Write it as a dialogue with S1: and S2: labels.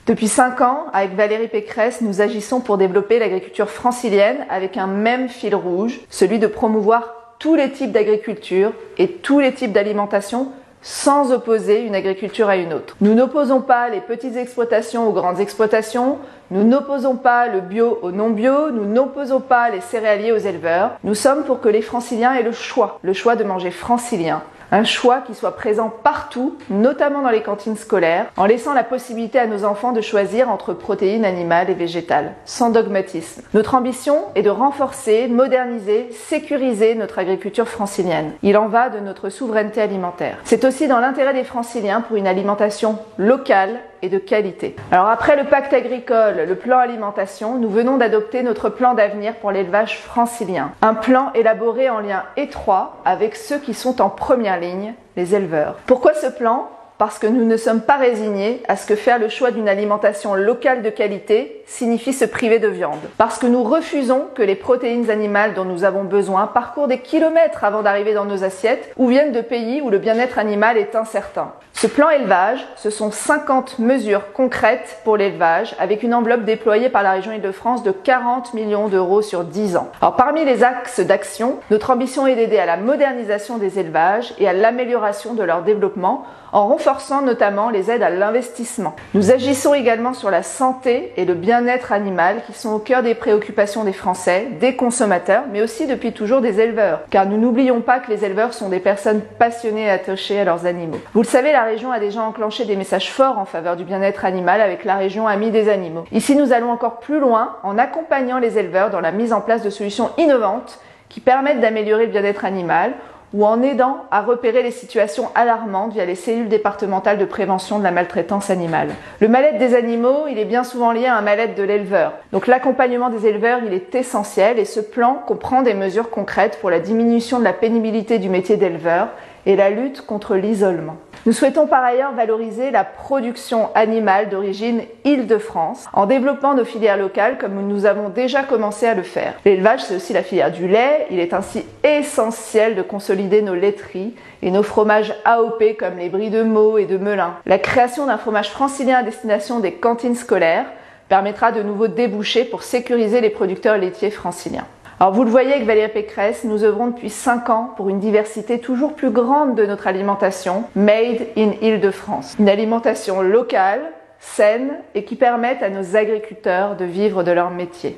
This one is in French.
S1: Depuis 5 ans, avec Valérie Pécresse, nous agissons pour développer l'agriculture francilienne avec un même fil rouge, celui de promouvoir tous les types d'agriculture et tous les types d'alimentation sans opposer une agriculture à une autre. Nous n'opposons pas les petites exploitations aux grandes exploitations, nous n'opposons pas le bio au non-bio, nous n'opposons pas les céréaliers aux éleveurs. Nous sommes pour que les franciliens aient le choix de manger francilien. Un choix qui soit présent partout, notamment dans les cantines scolaires, en laissant la possibilité à nos enfants de choisir entre protéines animales et végétales, sans dogmatisme. Notre ambition est de renforcer, moderniser, sécuriser notre agriculture francilienne. Il en va de notre souveraineté alimentaire. C'est aussi dans l'intérêt des franciliens pour une alimentation locale et de qualité. Alors après le pacte agricole, le plan alimentation, nous venons d'adopter notre plan d'avenir pour l'élevage francilien. Un plan élaboré en lien étroit avec ceux qui sont en première ligne, les éleveurs. Pourquoi ce plan ? Parce que nous ne sommes pas résignés à ce que faire le choix d'une alimentation locale de qualité signifie se priver de viande. Parce que nous refusons que les protéines animales dont nous avons besoin parcourent des kilomètres avant d'arriver dans nos assiettes ou viennent de pays où le bien-être animal est incertain. Ce plan élevage, ce sont 50 mesures concrètes pour l'élevage avec une enveloppe déployée par la région Île-de-France de 40 millions d'euros sur 10 ans. Alors parmi les axes d'action, notre ambition est d'aider à la modernisation des élevages et à l'amélioration de leur développement en renforçant notamment les aides à l'investissement. Nous agissons également sur la santé et le bien-être animal qui sont au cœur des préoccupations des Français, des consommateurs, mais aussi depuis toujours des éleveurs. Car nous n'oublions pas que les éleveurs sont des personnes passionnées et attachées à leurs animaux. Vous le savez, la région a déjà enclenché des messages forts en faveur du bien-être animal avec la région Amis des animaux. Ici, nous allons encore plus loin en accompagnant les éleveurs dans la mise en place de solutions innovantes qui permettent d'améliorer le bien-être animal ou en aidant à repérer les situations alarmantes via les cellules départementales de prévention de la maltraitance animale. Le mal-être des animaux, il est bien souvent lié à un mal-être de l'éleveur. Donc l'accompagnement des éleveurs, il est essentiel et ce plan comprend des mesures concrètes pour la diminution de la pénibilité du métier d'éleveur et la lutte contre l'isolement. Nous souhaitons par ailleurs valoriser la production animale d'origine Île-de-France en développant nos filières locales comme nous avons déjà commencé à le faire. L'élevage, c'est aussi la filière du lait. Il est ainsi essentiel de consolider nos laiteries et nos fromages AOP comme les bries de Meaux et de Melun. La création d'un fromage francilien à destination des cantines scolaires permettra de nouveaux débouchés pour sécuriser les producteurs laitiers franciliens. Alors vous le voyez avec Valérie Pécresse, nous œuvrons depuis 5 ans pour une diversité toujours plus grande de notre alimentation, made in Île-de-France. Une alimentation locale, saine et qui permette à nos agriculteurs de vivre de leur métier.